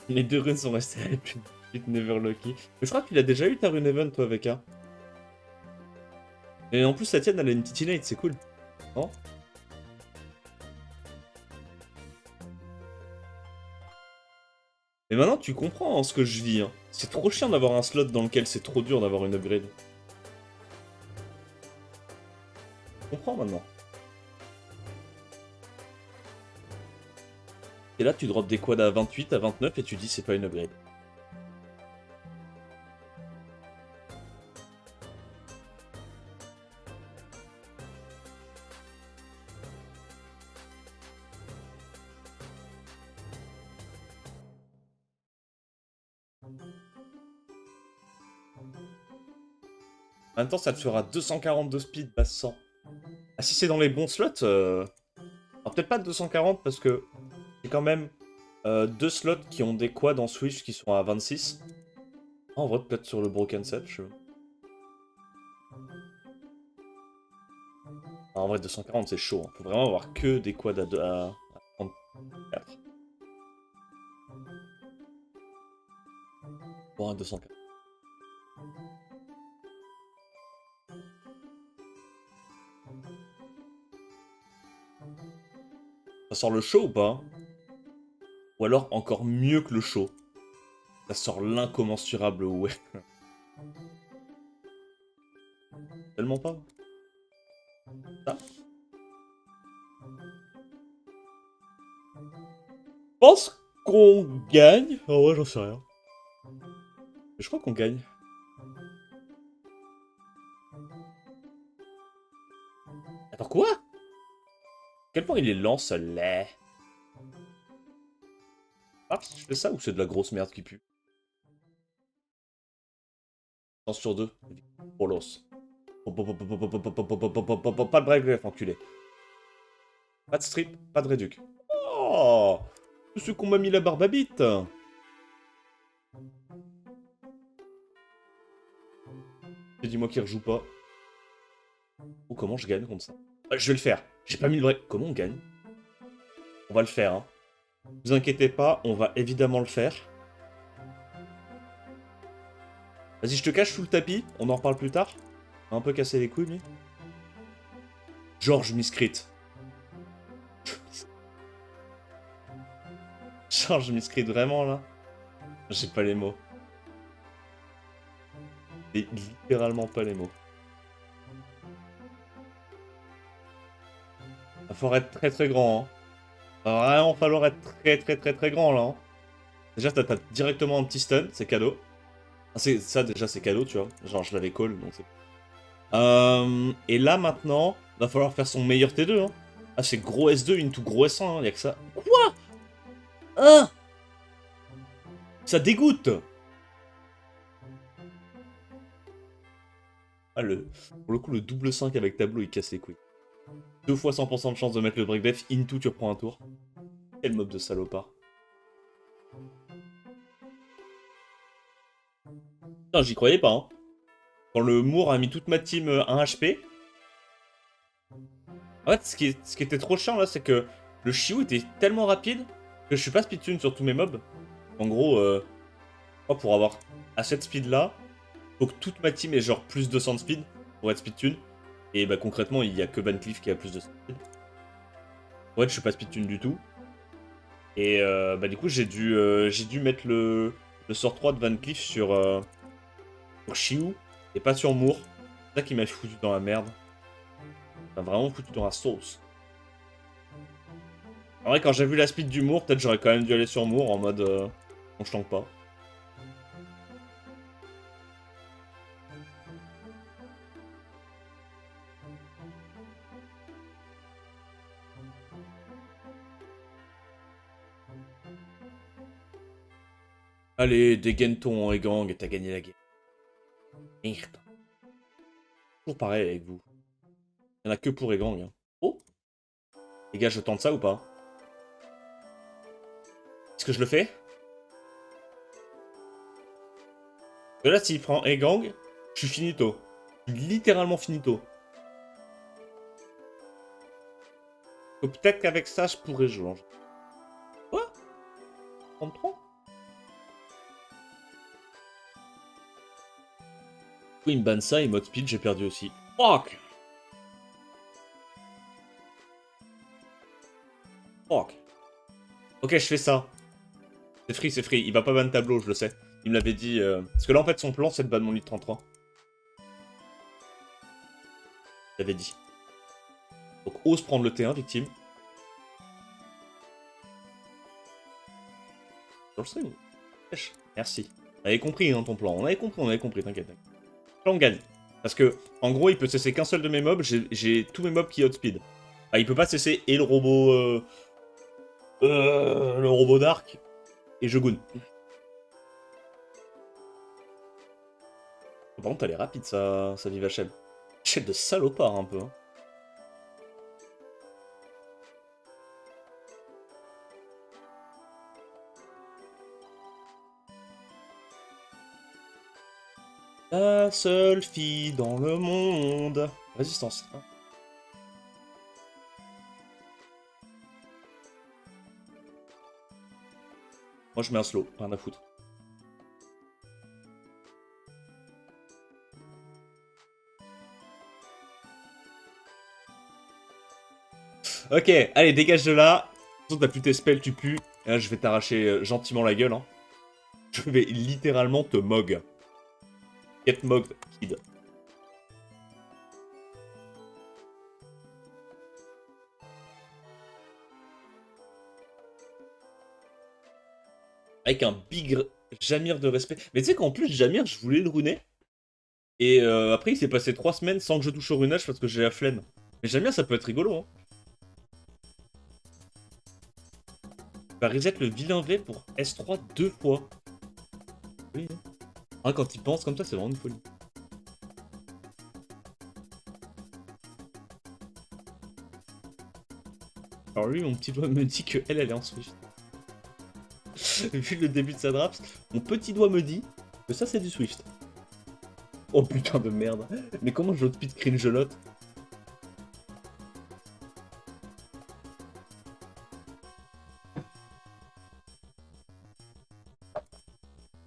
Les deux runes sont restées les plus petites Neverlucky. Mais je crois qu'il a déjà eu ta rune Event, toi, avec un. Et en plus, la tienne, elle a une petite innate, c'est cool. Non? Mais maintenant, tu comprends hein, ce que je vis. Hein. C'est trop chiant d'avoir un slot dans lequel c'est trop dur d'avoir une upgrade. Tu comprends maintenant. Et là, tu drops des quads à 28, à 29 et tu dis c'est pas une upgrade. En même temps, ça te fera 240 de speed, base 100. Ah, si c'est dans les bons slots, alors peut-être pas 240 parce que c'est quand même deux slots qui ont des quads en Switch qui sont à 26. Ah, en vrai, peut-être sur le Broken Set, je sais. Ah, en vrai, 240 c'est chaud. Hein. Faut vraiment avoir que des quads à 34. Bon, à 240. Ça sort le show ou pas? Ou alors encore mieux que le show. Ça sort l'incommensurable, ouais. Tellement pas. Ça. Je pense qu'on gagne. Oh ouais, j'en sais rien. Mais je crois qu'on gagne. Attends, quoi? À quel point il est lent, ce lait? Ah, je fais ça ou c'est de la grosse merde qui pue? Chance sur deux. Polos. Pas de break, enculé. Pas de strip, pas de réduc. Oh! Tout ce qu'on m'a mis la barbe à bite! Et dis-moi qu'il rejoue pas. Ou comment je gagne comme ça? Je vais le faire. J'ai pas mis le break. Comment on gagne? On va le faire, hein. Vous inquiétez pas, on va évidemment le faire. Vas-y, je te cache sous le tapis, on en reparle plus tard. On a un peu cassé les couilles, mais... George Miscrit. George Miscrit, vraiment, là? J'ai pas les mots. J'ai littéralement pas les mots. Va falloir être très très grand, hein. Va vraiment falloir être très très très très grand, là, hein. Déjà, t'as directement un petit stun, c'est cadeau. Ah, ça, déjà, c'est cadeau, tu vois. Genre, je l'avais call, donc c'est... et là, maintenant, va falloir faire son meilleur T2, hein. Ah, c'est gros S2 into gros S1, hein, y'a que ça. Quoi? Hein? Ça dégoûte! Ah, pour le coup, le double 5 avec tableau, il casse les couilles. 2 fois 100% de chance de mettre le break def, into, tu reprends un tour. Quel mob de salopard. Putain, j'y croyais pas, hein. Quand le Moore a mis toute ma team 1 HP... En fait, ce qui était trop chiant, là, c'est que le Shiu était tellement rapide que je suis pas speedtune sur tous mes mobs. En gros, pour avoir assez de speed là, faut que toute ma team ait genre plus 200 de speed pour être speedtune. Et bah concrètement, il y a que Van Cleef qui a plus de speed. Ouais, je suis pas speedtune du tout. Et bah du coup, j'ai dû mettre le sort 3 de Van Cleef sur Shiu et pas sur Moore. C'est ça qui m'a foutu dans la merde. Ça m'a vraiment foutu dans la sauce. En vrai, quand j'ai vu la speed du Moore, peut-être j'aurais quand même dû aller sur Moore en mode on je tank pas. Allez, dégaine ton Egang et t'as gagné la game. Merde. Toujours pareil avec vous. Il y en a que pour Egang. Hein. Oh! Les gars, je tente ça ou pas? Est-ce que je le fais? Parce que là, s'il prend Egang, je suis finito. Je suis littéralement finito. Donc peut-être qu'avec ça, je pourrais jouer. Quoi? 33? Oui, il me banne ça et mode speed, j'ai perdu aussi. Fuck! Fuck! Ok, je fais ça. C'est free. Il va pas ban tableau, je le sais. Il me l'avait dit. Parce que là, en fait, son plan, c'est de ban mon lit 33. Il l'avait dit. Donc, ose prendre le T1, victime. Sur le stream. Merci. On avait compris, hein, ton plan. On avait compris, t'inquiète. Là, on gagne. Parce que, en gros, il peut cesser qu'un seul de mes mobs. J'ai tous mes mobs qui outspeed. Ah, il peut pas cesser et le robot. Le robot d'arc. Et je goon. Par contre, elle est rapide, sa Vivachel. Chelle de salopard, un peu. Hein. La seule fille dans le monde. Résistance. Hein. Moi, je mets un slow. Rien à foutre. Ok, allez, dégage de là. De toute façon, t'as plus tes spells, tu pues. Et là, je vais t'arracher gentiment la gueule. Hein. Je vais littéralement te mog. Get mogged, kid. Avec un big Jamir de respect. Mais tu sais qu'en plus, Jamir, je voulais le runer. Et après, il s'est passé 3 semaines sans que je touche au runage parce que j'ai la flemme. Mais Jamir, ça peut être rigolo. Hein. Il va reset le vilain V pour S3 2 fois. Oui. Hein, quand il pense comme ça, c'est vraiment une folie. Alors lui, mon petit doigt me dit que elle est en Swift. Vu le début de sa draps, mon petit doigt me dit que ça, c'est du Swift. Oh putain de merde. Mais comment je speed cringelotte?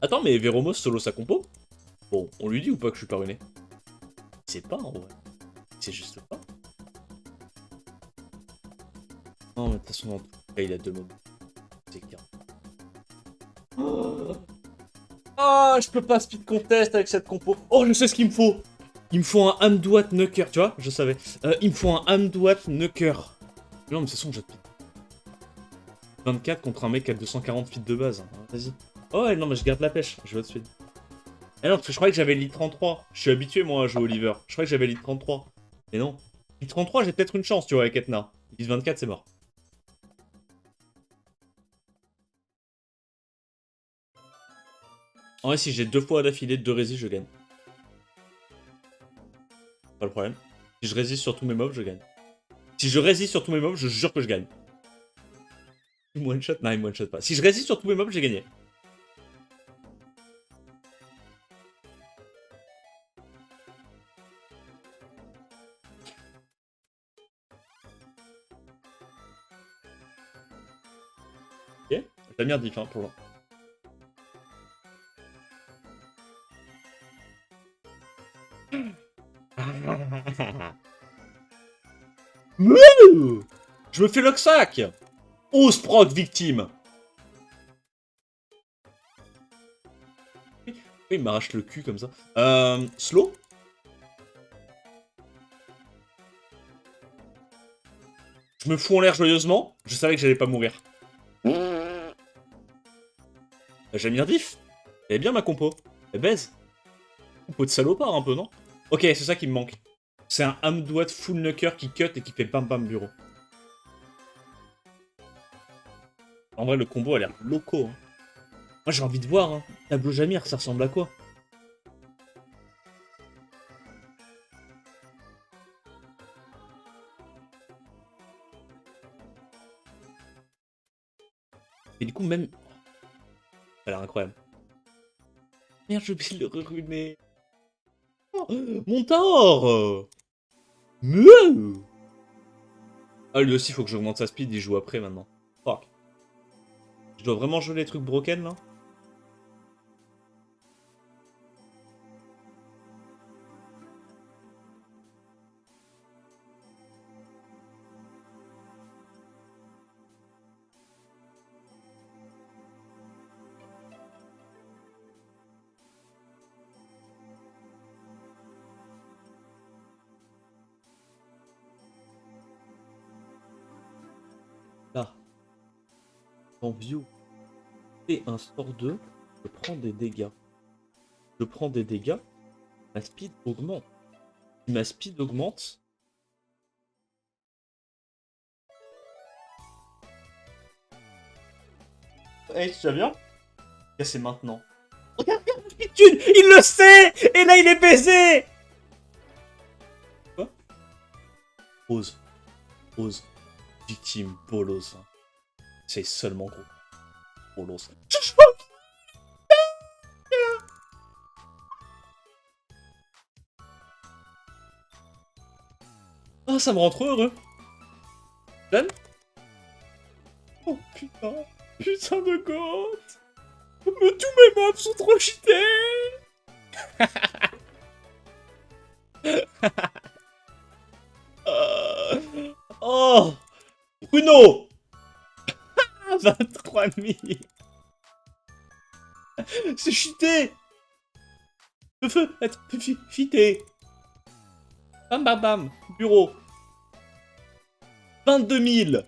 Attends, mais Veromos solo sa compo? Bon, on lui dit ou pas que je suis pas ruiné? C'est pas en vrai. C'est juste pas. Non, mais de toute façon, en tout cas, il a 2 mobs. C'est clair. Oh, je peux pas speed contest avec cette compo. Oh, je sais ce qu'il me faut. Il me faut un Amdouat Nucker, tu vois, je savais. Il me faut un Amdouat Nucker. Non, mais c'est son jet de 24 contre un mec à 240 feet de base. Vas-y. Oh, ouais, non, mais je garde la pêche. Je vais de suite. Ah non, parce que je croyais que j'avais le lit 33. Je suis habitué, moi, à jouer Oliver. Je croyais que j'avais le lit 33. Mais non. Lit 33, j'ai peut-être une chance, tu vois, avec Etna. Lit 24, c'est mort. En vrai, si j'ai 2 fois d'affilée de 2 résist, je gagne. Pas le problème. Si je résiste sur tous mes mobs, je gagne. Si je résiste sur tous mes mobs, je jure que je gagne. Il me one shot? Non, il me one shot pas. Si je résiste sur tous mes mobs, j'ai gagné. Ok. T'as mis un diff, hein, pour l'instant. Je me fais l'oxac. Ose proc, victime. Il m'arrache le cul comme ça. Slow. Je me fous en l'air joyeusement. Je savais que j'allais pas mourir. J'ai mis un diff. Elle est bien ma compo. Elle baise. Compo de salopard un peu, non? Ok, c'est ça qui me manque. C'est un Amdouat full knocker qui cut et qui fait bam bam bureau. En vrai, le combo a l'air loco. Hein. Moi, j'ai envie de voir. Hein. Tableau Jamir, ça ressemble à quoi? Et du coup, même... Ça a l'air incroyable. Merde, j'ai oublié de le ruiner. Oh, mon tort. Meuh. Ah, lui aussi, faut que j'augmente sa speed, il joue après maintenant. Fuck. Je dois vraiment jouer les trucs broken, là? Quand View fait un sort 2, je prends des dégâts. Je prends des dégâts, ma speed augmente. Si ma speed augmente... Hey, tu vas bien? C'est maintenant. Regarde, Pitune, il le sait. Et là, il est baisé. Quoi? Pause. Pause. Victime, bolos. C'est seulement gros. Bolos. Ah, ça me rend trop heureux. Dan? Oh putain. Putain de god. Mais tous mes mobs sont trop cheatés. Oh Bruno. 23 000. C'est cheaté. Le feu, être fité. Bam bam bam. Bureau. 22 000.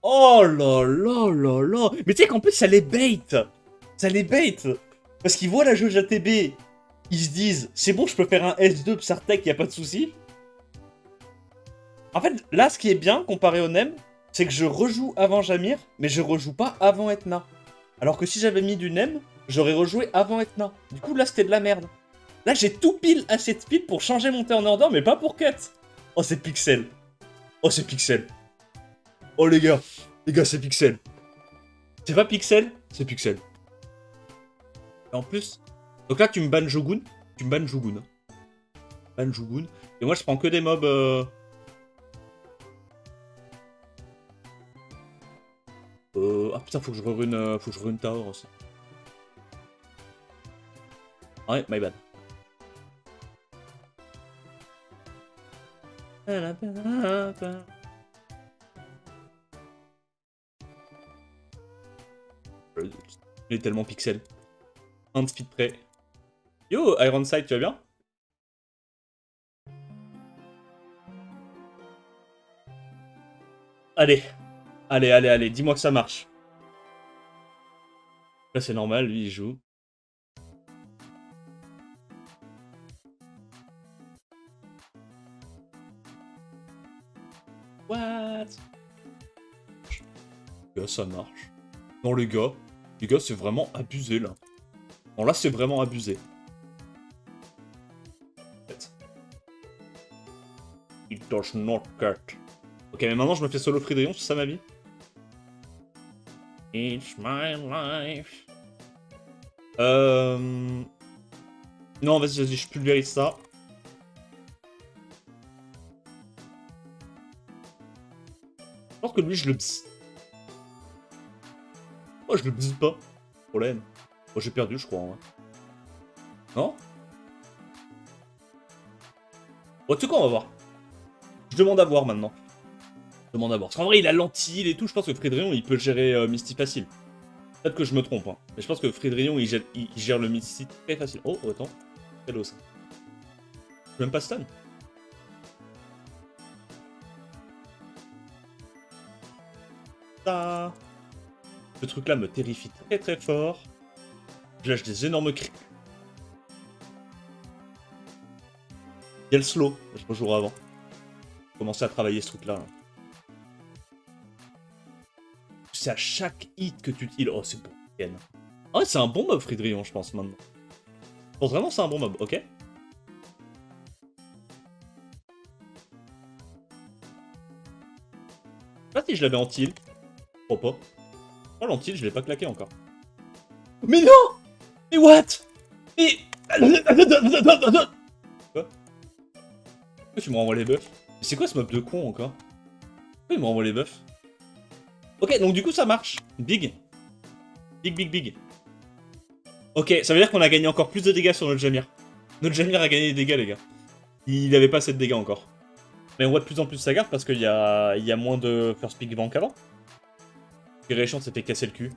Oh là là là là. Mais tu sais qu'en plus ça les bait. Ça les bait. Parce qu'ils voient la jauge ATB. Ils se disent, c'est bon, je peux faire un S2 Psartec, y a pas de souci. En fait, là, ce qui est bien, comparé au NEM, c'est que je rejoue avant Jamir, mais je rejoue pas avant Etna. Alors que si j'avais mis du NEM, j'aurais rejoué avant Etna. Du coup, là, c'était de la merde. Là, j'ai tout pile assez de speed pour changer mon turn order, mais pas pour cut. Oh, c'est pixel. Oh, c'est pixel. Oh, les gars, c'est pixel. C'est pas pixel, c'est pixel. Et en plus... Donc là, tu me bannes Jogun. Tu me bannes Jogun. Ban Jogun. Et moi, je prends que des mobs... Ah putain, faut que je rune Tower aussi. Ouais, my bad. Il est tellement pixel. Un de speed près. Yo, Ironside, tu vas bien? Allez. Allez, dis-moi que ça marche. Là, c'est normal, lui, il joue. What? Les gars, ça marche. Non, les gars, c'est vraiment abusé, là. Non, là, c'est vraiment abusé. It does not cut. Ok, mais maintenant, je me fais solo Fridrion, c'est ça ma vie? It's my life. Non, vas-y, je pulvérise ça. Je pense que lui, je le bzz. Moi, je le bzz pas. Problème. Moi, j'ai perdu, je crois. Hein. Non? Bon, tu sais quoi, on va voir. Je demande à voir maintenant. Parce qu'en vrai, il a l'anti-heal et tout. Je pense que Fridrion, il peut gérer Misty facile. Peut-être que je me trompe, hein. Mais je pense que Fridrion, il gère le Misty très facile. Oh, attends. Hello, ça. Je suis même pas stun. Ça. Ce truc-là me terrifie très très fort. Je lâche des énormes cris. Il y a le slow. Je rejouerai avant. Commencer à travailler ce truc-là. Hein. C'est à chaque hit que tu heal. Oh, c'est bon. Ah ouais, c'est un bon mob, Fridrion, je pense, maintenant. Je pense vraiment que c'est un bon mob, ok? Je sais pas si je l'avais en heal. Je crois pas. Oh, l'anti-heal, je l'ai pas claqué encore. Mais non! Mais what? Mais... Quoi? Pourquoi tu me renvoies les buffs? Mais c'est quoi ce mob de con, encore? Pourquoi il me renvoie les buffs? Ok, donc du coup, ça marche. Big. Big. Ok, ça veut dire qu'on a gagné encore plus de dégâts sur notre Jamir. Notre Jamir a gagné des dégâts, les gars. Il avait pas assez de dégâts encore. Mais on voit de plus en plus sa garde parce qu'il y a moins de first pick bank qu'avant. Réchant s'est fait casser le cul.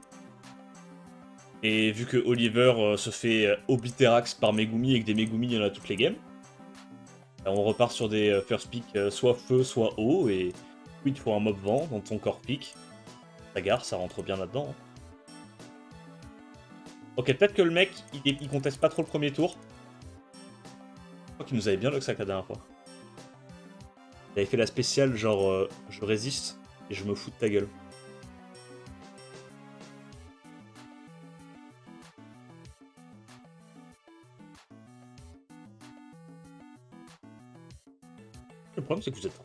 Et vu que Oliver se fait obliterax par Megumi et que des Megumi il y en a toutes les games, on repart sur des first pick soit feu, soit eau et il te faut un mob vent dans ton corps pique. Ta gare, ça rentre bien là-dedans. Hein. Ok, peut-être que le mec, il conteste pas trop le premier tour. Je crois qu'il nous avait bien le sac la dernière fois. Il avait fait la spéciale, genre, je résiste et je me fous de ta gueule. Le problème, c'est que vous êtes...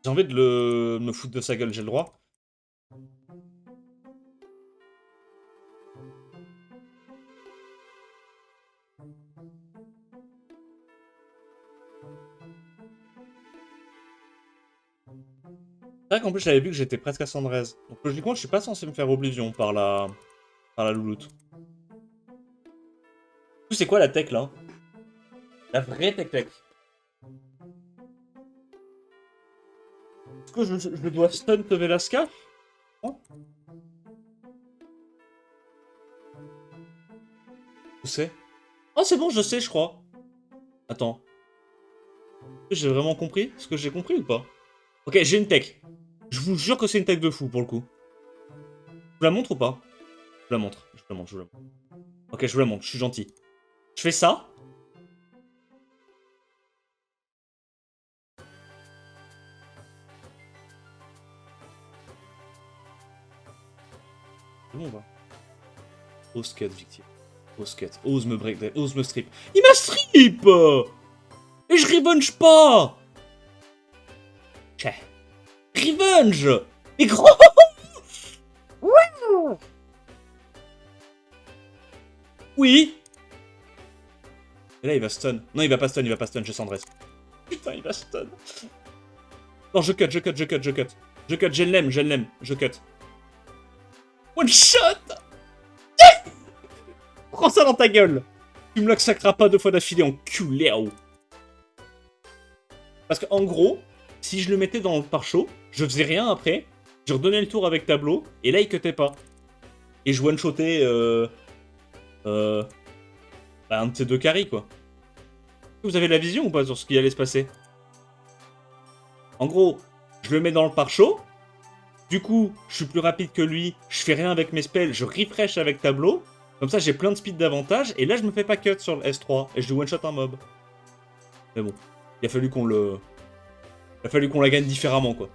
J'ai envie de me foutre de sa gueule, j'ai le droit. C'est vrai qu'en plus, j'avais vu que j'étais presque à 113. Donc logiquement, je suis pas censé me faire Oblivion par la louloute. C'est quoi la tech, là? La vraie tech. Est-ce que je dois stun Velasca? Non? Je sais. Oh, c'est bon, je sais, je crois. Attends. J'ai vraiment compris? Est-ce que j'ai compris ou pas? Ok, j'ai une tech. Je vous jure que c'est une tech de fou, pour le coup. Je vous la montre ou pas? Je vous la montre. Je vous la montre. Ok, je vous la montre. Je suis gentil. Je fais ça. C'est bon, on va. Ose cut, victime. Ose cut. Ose me break. Ose me strip. Il m'a strip! Et je revenge pas! Tchè. Revenge! Mais gros! Oui! Et là, il va stun. Non, il va pas stun, je Sandress. Putain, il va stun. Non, je cut. Je cut, je l'aime, je cut. One shot! Yes! Prends ça dans ta gueule! Tu me le sacreras pas 2 fois d'affilée, enculé. Parce qu'en gros, si je le mettais dans le pare-chaud, je faisais rien après, je redonnais le tour avec tableau, et là, il cutait pas. Et je one-shotais un de ces 2 carries, quoi. Vous avez la vision ou pas sur ce qui allait se passer? En gros, je le mets dans le pare-chaud. Du coup, je suis plus rapide que lui. Je fais rien avec mes spells. Je refresh avec tableau. Comme ça, j'ai plein de speed d'avantage. Et là, je me fais pas cut sur le S3. Et je one-shot un mob. Mais bon, il a fallu qu'on la gagne différemment, quoi.